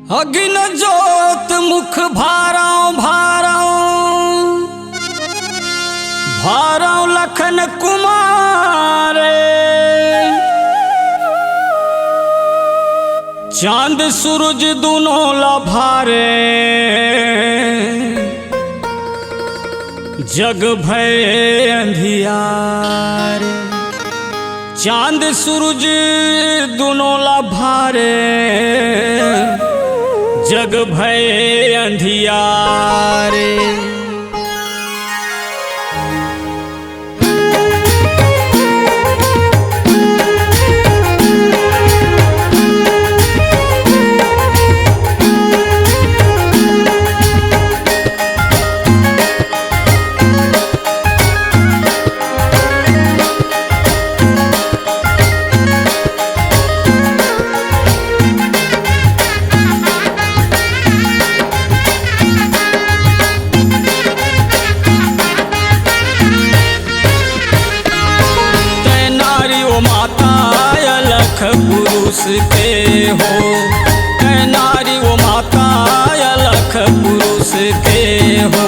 अगिन जोत मुख भारौ भारौ भारौ लखन कुमारे। चांद सूरज दोनों लाभारे जग भय अंधियारे। चांद सूरज दोनों लाभारे जग भय अंधियारे। पुरुष के हो नारी वो माता अलख पुरुष के हो।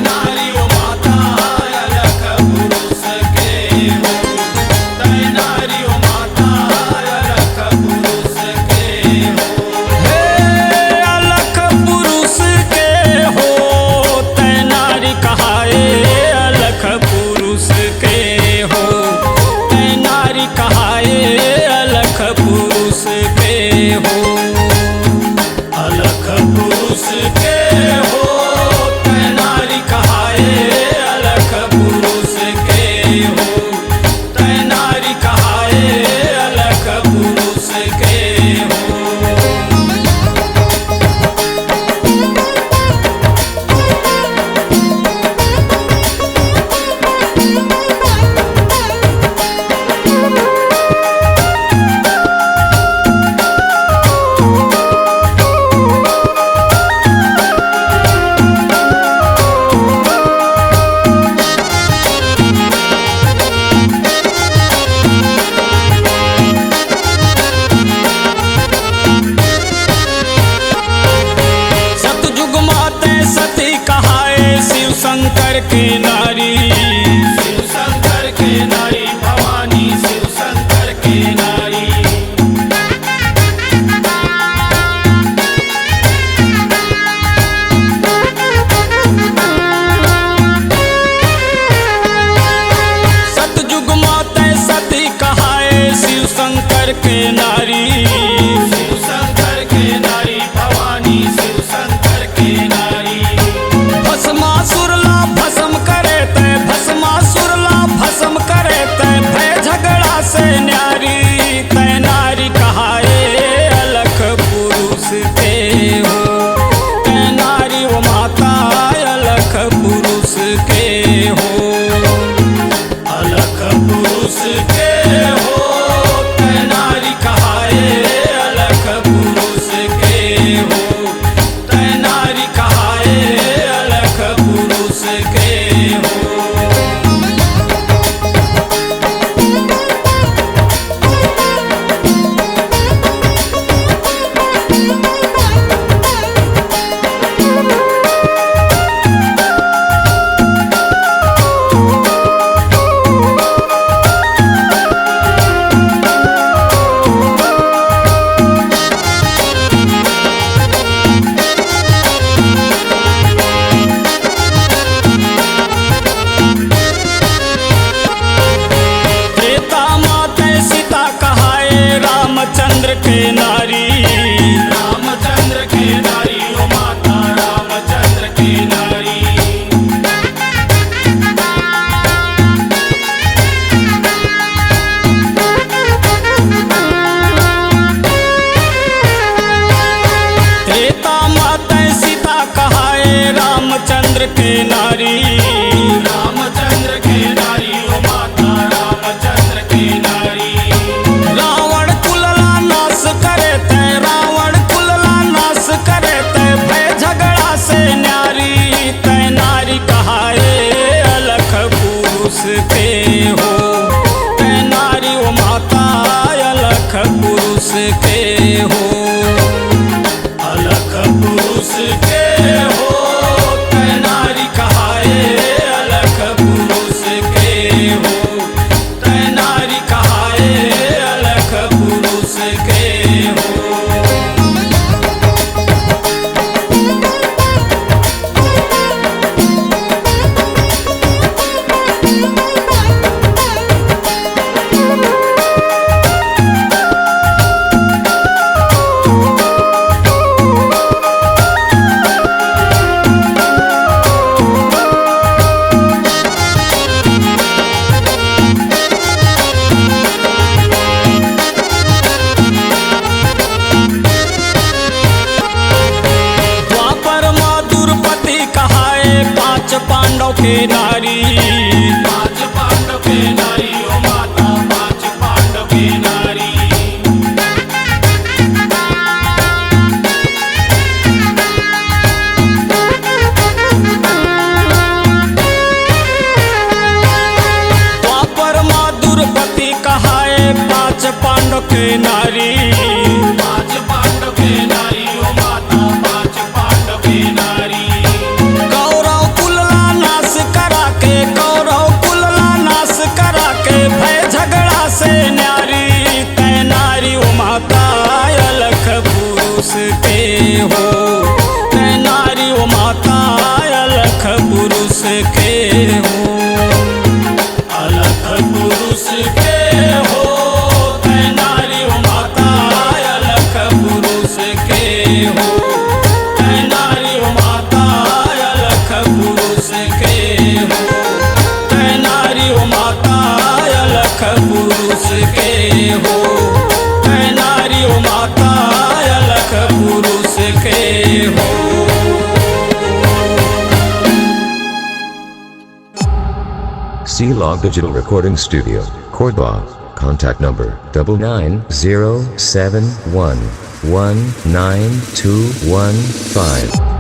नारी वो माता अलख पुरुष के हो। नारी वो माता अलख पुरुष के हो। हे अलख पुरुष के हो तै नारी कहाए अलख पुरुष के हो। तै नारी कहाए अलख पुरुष के हो। अलख पुरुष के हो तै नारी कहाए अलख पुरुष के हो। तै नारी कहाए अलख पुरुष के हो। शिव शंकर के नारी शिव शंकर के नारी भवानी शिव शंकर के नारी। सतयुग माते सती कहाए शिव शंकर के नारी। शिव शंकर के नारी भवानी शिव शंकर के नारी। भस्मासुरला भस्म करे तै भस्मासुरला भस्म करे तै भय झगड़ा से न्यारी। तै नारी कहाए अलख पुरुष के हो। तै नारी वो माता अलख पुरुष के हो। अलख पुरुष के हो तै नारी कहाए अलख पुरुष के हो। तै नारी कहाए अलख पुरुष के हो। रामचंद्र के नारी रामचंद्र के नारी ओ माता रामचंद्र के नारी। त्रेता माता सीता कहाए रामचंद्र के नारी। रामचंद्र के नारी ओ माता रामचंद्र के नारी। रावण कुलला नाश करे तै रावण कुलला नाश करे तै भय झगड़ा से न्यारी। तै नारी कहाए अलख पुरुष के हो। तै नारी वो माता अलख पुरुष के हो। के नारी, 5 पांडव के नारी ओ माता, 5 पांडव के नारी। द्वापर माँ दुर्गति कहाए 5 पांडव के नारी, 5 पांडव के नारी ओ माता, 5 पांडव के नारी। कौरव कुलला नाश करा के, कौरव कुलला नाश करा के, भय झगड़ा से न्यारी तै नारी ओ माता, अलख पुरुष के हो तै नारी ओ माता, अलख पुरुष के हो, अलख पुरुष के हो तै नारी ओ माता, अलख पुरुष के हो तै नारी ओ माता, अलख पुरुष के हो तै नारी ओ माता, अलख पुरुष के हो तै नारी ओ माता, अलख पुरुष के हो। C-Log Digital Recording Studio, Cordoba. Contact number 99071192115.